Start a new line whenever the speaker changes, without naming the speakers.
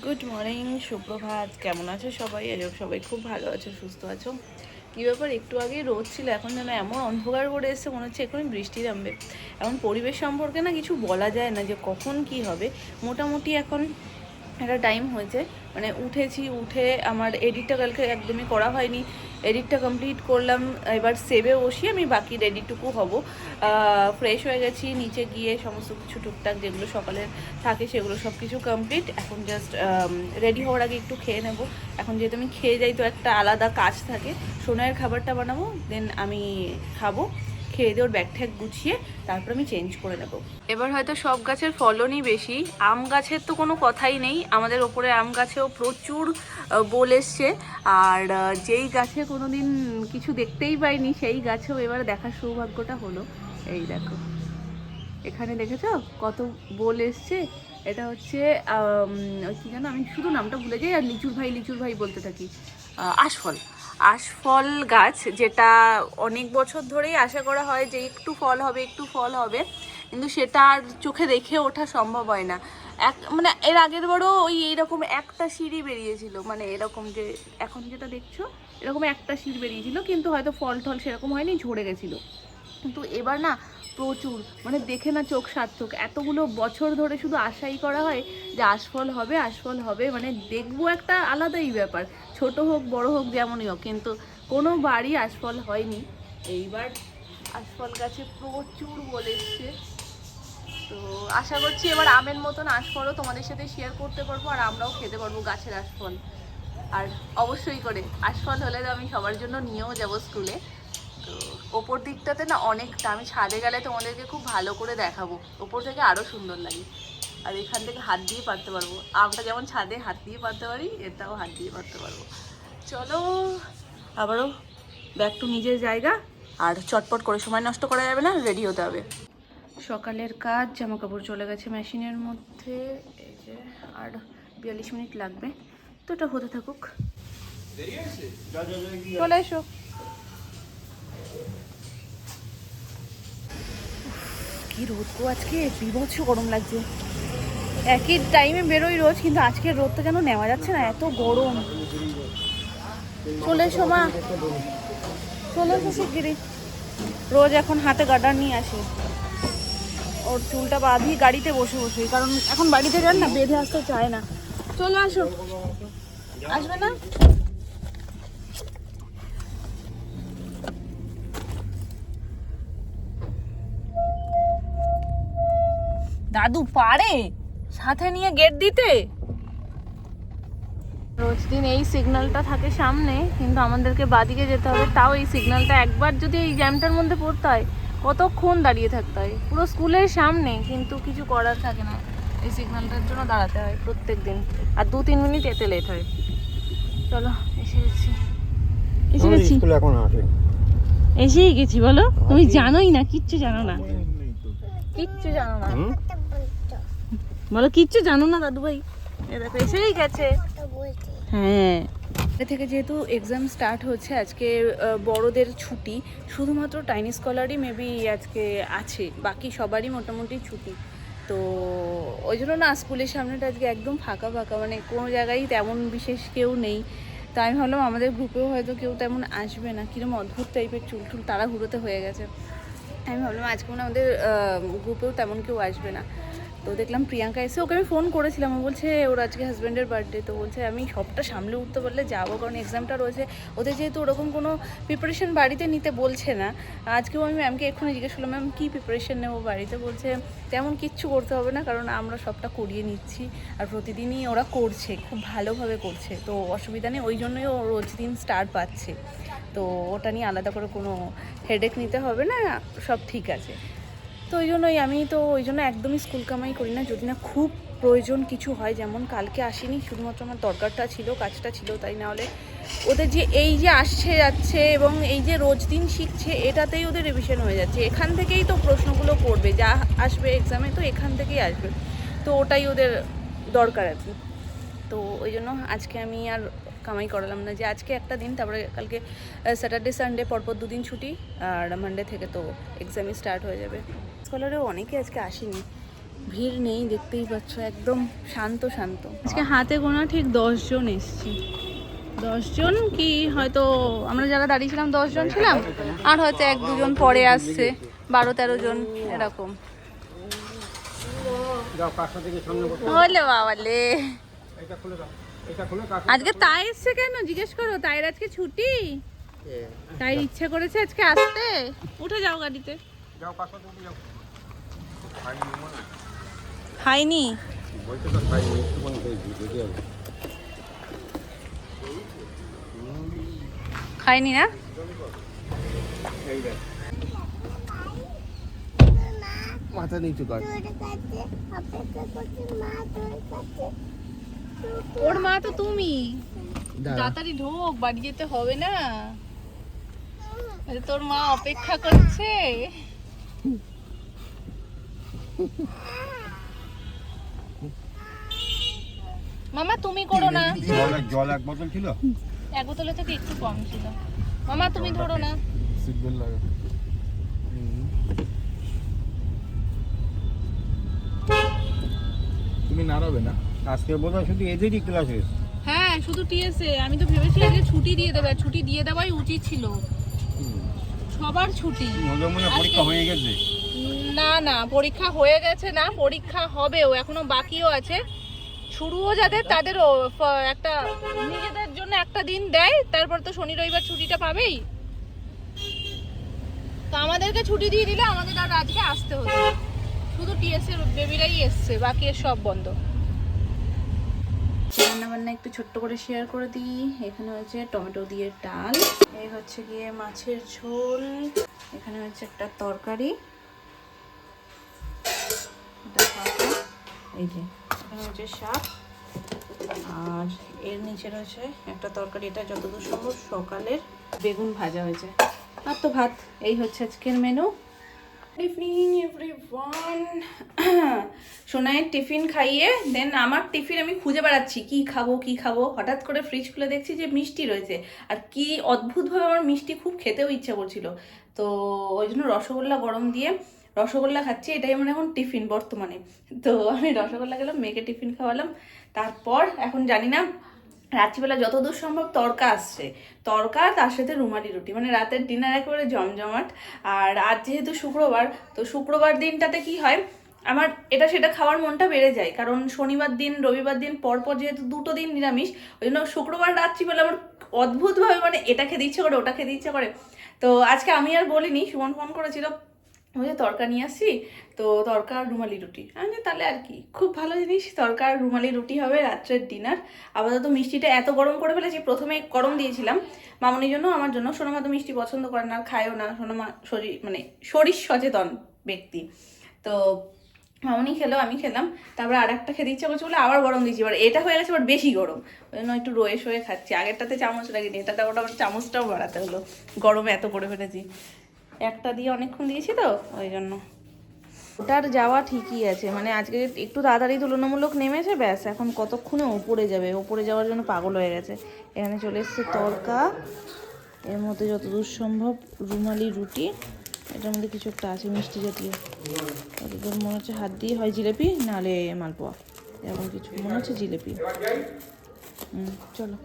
Good morning, সুপ্রভাত। কেমন আছো সবাই? সবাই খুব ভালো আছো, সুস্থ আছো। কী ব্যাপার, একটু আগেই রোদ ছিল, এখন যেন এমন অন্ধকার করে এসছে, মনে হচ্ছে এখনই বৃষ্টি নামবে। এখন পরিবেশ সম্পর্কে না কিছু বলা যায় না যে কখন কি হবে। মোটামুটি এখন একটা টাইম হয়েছে, মানে উঠে আমার এডিটটা কালকে একদমই করা হয়নি। এডিটটা কমপ্লিট করলাম, এবার সেভে বসিয়ে আমি বাকি রেডিটুকু হব। ফ্রেশ হয়ে গেছি, নিচে গিয়ে সমস্ত কিছু টুকটাক যেগুলো সকালের থাকে সেগুলো সব কিছু কমপ্লিট। এখন জাস্ট রেডি হওয়ার আগে একটু খেয়ে নেব। এখন যেহেতু আমি খেয়ে যাই তো একটা আলাদা কাজ থাকে, সোনার খাবারটা বানাবো, দেন আমি খাবো। খেয়ে দিয়ে ওর ব্যাগ ঠ্যাগ গুছিয়ে তারপর আমি চেঞ্জ করে নেব। এবার হয়তো সব গাছের ফলনই বেশি, আম গাছের তো কোনো কথাই নেই। আমাদের ওপরে আম গাছেও প্রচুর বোল এসছে। আর যেই গাছে কোনো দিন কিছু দেখতেই পাইনি সেই গাছেও এবার দেখার সৌভাগ্যটা হলো। এই দেখো, এখানে দেখেছো কত বোল এসছে। এটা হচ্ছে কি যেন, আমি শুধু নামটা ভুলে যাই আর লিচুর ভাই বলতে থাকি। আশফল, আশফল গাছ, যেটা অনেক বছর ধরেই আশা করা হয় যে একটু ফল হবে, কিন্তু সেটা আর চোখে দেখে ওঠা সম্ভব হয় না। মানে এর আগের বারও এইরকম একটা সিঁড়ি বেরিয়েছিল, মানে এরকম যে এখন যেটা দেখছো এরকম একটা সিঁড়ি বেরিয়েছিল, কিন্তু হয়তো ফল টল সেরকম হয়নি, ঝরে গেছিলো। কিন্তু এবার না প্রচুর, মানে দেখে না চোখ সার্থক। এতগুলো বছর ধরে শুধু আশাই করা হয় যে আশফল হবে, মানে দেখবো একটা আলাদাই ব্যাপার, ছোট হোক বড় হোক যেমনই হোক, কিন্তু কোনো বাড়ি আশফল হয়নি। এইবার আশফল গাছে প্রচুর বলে এসছে। তো আশা করছি এবার আমের মতন আশফলও তোমাদের সাথে শেয়ার করতে পারবো, আর আমরাও খেতে পারবো গাছের আশফল। আর অবশ্যই করে আশফল হলে তো আমি সবার জন্য নিয়েও যাবো স্কুলে। তো ওপর দিকটাতে না অনেকটা, আমি ছাদে গেলে তোমাদেরকে খুব ভালো করে দেখাবো, ওপর থেকে আরও সুন্দর লাগে। আর এখান থেকে হাত দিয়ে পারতে পারবো, আমটা যেমন ছাদে হাত দিয়ে পারতে পারি, এটাও হাত দিয়ে পারতে পারবো। চলো আবারও ব্যাক টু নিজের জায়গা, আর চটপট করে সময় নষ্ট করা যাবে না, রেডি হতে হবে। সকালের কাজ, জামা কাপড় চলে গেছে মেশিনের মধ্যে, এই যে আর 42 মিনিট লাগবে, তো এটা হতে থাকুক। চলে এসো। কি রোদ গো, আজকে বিভৎস গরম লাগছে। একই টাইমে বেরোই রোজ, কিন্তু আজকের রোদটা যেন নেওয়া যাচ্ছে না, এত গরম। চলে এসো মা, চলে এসো শিগগিরি। রোজ এখন হাতে গার্ডার নিয়ে আসি, ওর চুলটা বাঁধি গাড়িতে বসে বসে, কারণ এখন বাড়িতে যান না, বেঁধে আসতে চায় না। চলে আসো, আসবে না? দাদু পারে সাথে নিয়ে গেট দিতে? রোজ দিন এই সিগন্যালটা থাকে সামনে, কিন্তু আমাদেরকে বাদিকে যেতে হবে। তাও এই সিগন্যালটা একবার যদি এই জ্যামটার মধ্যে পড়তে হয়, কতক্ষণ দাঁড়িয়ে থাকতে হয়, পুরো স্কুলের সামনে, কিন্তু কিছু করার থাকে না, এই সিগন্যালটার জন্য দাঁড়াতে হয় প্রত্যেক দিন। আর 2-3 মিনিট এতে লেট হয়। চলো এসে গেছি, এসেই গেছি। বলো, তুমি জানোই না, কিচ্ছু জানো না, বলো কিচ্ছু জানো না দাদু ভাই। এ দেখো এসেই গেছে। হ্যাঁ, থেকে যেহেতু এক্সাম স্টার্ট হচ্ছে আজকে, বড়দের ছুটি, শুধুমাত্র টাইনি স্কলারই মেবি আজকে আছে, বাকি সবারই মোটামুটি ছুটি। তো ওই জন্য না স্কুলের সামনেটা আজকে একদম ফাঁকা, মানে কোনো জায়গায় তেমন বিশেষ কেউ নেই। তো আমি ভাবলাম আমাদের গ্রুপেও হয়তো কেউ তেমন আসবে না, কিরকম অদ্ভুত টাইপের চুল তাড়াহুড়োতে হয়ে গেছে। আমি ভাবলাম আজকে মনে আমাদের গ্রুপেও তেমন কেউ আসবে না। তো দেখলাম প্রিয়াঙ্কা এসে, ওকে আমি ফোন করেছিলাম, ও বলছে ওর আজকে হাজব্যান্ডের বার্থডে, তো বলছে আমি সবটা সামলে উঠতে পারলে যাবো, কারণ এক্সামটা রয়েছে ওদের, যেহেতু ওরকম কোনো প্রিপারেশন বাড়িতে নিতে বলছে না। আজকেও আমি ম্যামকে এক্ষুনি জিজ্ঞেস করলাম, ম্যাম কী প্রিপারেশন নেবো বাড়িতে? বলছে তেমন কিচ্ছু করতে হবে না, কারণ আমরা সবটা করিয়ে নিচ্ছি, আর প্রতিদিনই ওরা করছে, খুব ভালোভাবে করছে, তো অসুবিধা নেই, ওই জন্যই ও রোজ দিন স্টার পাচ্ছে। তো ওটা নিয়ে আলাদা করে কোনো হেডেক নিতে হবে না, সব ঠিক আছে। তো ওই জন্য একদমই স্কুল কামাই করি না, যদি না খুব প্রয়োজন কিছু হয়, যেমন কালকে আসিনি, শুধুমাত্র আমার দরকারটা ছিল, কাজটা ছিল, তাই না হলে ওদের যে এই যে আসছে যাচ্ছে এবং এই যে রোজ দিন শিখছে, এটাতেই ওদের রিভিশন হয়ে যাচ্ছে, এখান থেকেই তো প্রশ্নগুলো পড়বে, যা আসবে এক্সামে তো এখান থেকেই আসবে, তো ওটাই ওদের দরকার আর কি। তো ওই জন্য আজকে আমি আর কামাই করালাম না, যে আজকে একটা দিন, তারপরে কালকে স্যাটারডে সানডে পরপর 2 দিন ছুটি, আর মানডে থেকে তো এক্সামই স্টার্ট হয়ে যাবে। স্কলারেও অনেকে আজকে আসেনি, ভিড় নেই, দেখতেই পাচ্ছ, একদম শান্ত শান্ত। আজকে হাতে গোনা ঠিক 10 জন এসছি। 10 জন কি হয়তো আমরা যারা দাঁড়িয়েছিলাম 10 জন ছিলাম, আর হয়তো 1-2 জন পরে আসছে, 12-13 জন এরকম। হলে বাবালে, আজকে তাই এসছে কেন জিজ্ঞেস করো। তাইর আজকে ছুটি, তাই ইচ্ছা করেছে আজকে আসতে। উঠে যাও গাড়িতে। খাইনি, খাইনি না।
মাথা নিচু কর।
ওর মা তো তুমি, তাড়াতাড়ি ঢোক, বাড়ি যেতে হবে না। তোর মা অপেক্ষা করছে। মামা তুমি করো না।
জল 1 বোতল ছিল,
1 বোতলের থেকে একটু কম ছিল। মামা তুমি ধরো না।
সিটবেল্ট লাগা। তুমি নাড়াবে না। আজকে বোধহয় শুধু এদেরই ক্লাসে।
হ্যাঁ, শুধু টিএসএ। আমি তো ভেবেছি আজকে ছুটি দিয়ে দেবে, ছুটি দিয়ে দেওয়াই উচিত ছিল। সবার ছুটি।
ওদের মনে পরীক্ষা হয়ে গেছে।
না না, পরীক্ষা হয়ে গেছে না, পরীক্ষা হবেও, এখনো বাকিও আছে। শুরুও যাদের, তাদেরও একটা নিজেদের জন্য একটা দিন দেয়, তারপর তো শনি রবিবার ছুটিটা পাবেই। তো আমাদেরকে ছুটি দিয়ে দিলে আমাদের আর আজকে আসতে হতো না। শুধু টিএসএ বেবিরাই এসছে, বাকি সব বন্ধ। রান্না বান্না একটু ছোট্ট করে শেয়ার করে দিই। এখানে হচ্ছে টমেটো দিয়ে ডাল, এই হচ্ছে গিয়ে মাছের ঝোল, এখানে হচ্ছে একটা তরকারি, এই যে এখানে হচ্ছে শাক, আর এর নিচে রয়েছে একটা তরকারি। এটা যতদূর সম্ভব সকালের বেগুন ভাজা হয়েছে, আর তো ভাত। এই হচ্ছে আজকের মেনু। Evening everyone. সোনাইয়ের টিফিন খাইয়ে দেন আমার টিফিন আমি খুঁজে বেড়াচ্ছি কি খাবো কি খাবো। হঠাৎ করে ফ্রিজ খুলে দেখছি যে মিষ্টি রয়েছে, আর কি অদ্ভুতভাবে আমার মিষ্টি খুব খেতেও ইচ্ছা করছিল। তো ওই জন্য রসগোল্লা গরম দিয়ে রসগোল্লা খাচ্ছি, এটাই আমার এখন টিফিন বর্তমানে। তো আমি রসগোল্লা গেলাম, মেয়েকে টিফিন খাওয়ালাম। তারপর এখন জানি না, রাত্রিবেলা যতদূর সম্ভব তড়কা আসছে, তড়কা তার সাথে রুমালি রুটি, মানে রাতের ডিনার একেবারে জমজমাট। আর আজ যেহেতু শুক্রবার, তো শুক্রবার দিনটাতে কি হয়, আমার এটা সেটা খাওয়ার মনটা বেড়ে যায়, কারণ শনিবার দিন রবিবার দিন পরপর যেহেতু 2টো দিন নিরামিষ, ওই জন্য শুক্রবার রাত্রিবেলা আমার অদ্ভুতভাবে মানে এটা খেতে ইচ্ছে করে ওটা খেতে ইচ্ছে করে। তো আজকে আমি আর বলিনি, সুমন ফোন করেছিল, বলছে তড়কা নিয়ে আসছি, তো তড়কা আর রুমালি রুটি। আমি তাহলে আর কি, খুব ভালো জিনিস, তড়কা আর রুমালি রুটি হবে রাত্রের ডিনার। আপাতত মিষ্টিটা এত গরম করে ফেলেছি, প্রথমে গরম দিয়েছিলাম মামনির জন্য, আমার জন্য। সোনামা তো মিষ্টি পছন্দ করে না, খায়ও না। সোনামা শরীর সচেতন ব্যক্তি, তো মামনি খেলো, আমি খেলাম। তারপরে আর একটা খেতে ইচ্ছা করছে বলে আবার গরম দিয়েছি, এবার এটা হয়ে গেছে, এবার বেশি গরম, ওই জন্য একটু রয়ে শয়ে খাচ্ছি। আগেরটাতে চামচ লাগিনি, এটাতে ওটা আবার চামচটাও বাড়াতে হলো, গরমে এত করে ফেলেছি। একটা দিয়ে অনেকক্ষণ দিয়েছি তো ওই জন্য। ওটার যাওয়া ঠিকই আছে, মানে আজকে একটু তাড়াতাড়ি তুলনামূলক নেমেছে, ব্যাস এখন কতক্ষণে ওপরে যাবে, ওপরে যাওয়ার জন্য পাগল হয়ে গেছে। এখানে চলে এসছে তড়কা, এর মধ্যে যতদূর সম্ভব রুমালি রুটি, এটার মধ্যে কিছু একটা আছে মিষ্টি জাতীয়, যতদূর মনে হচ্ছে হাত দিয়ে হয় জিলেপি, নাহলে মালপোয়া, এরকম কিছু মনে হচ্ছে জিলেপি। চলো।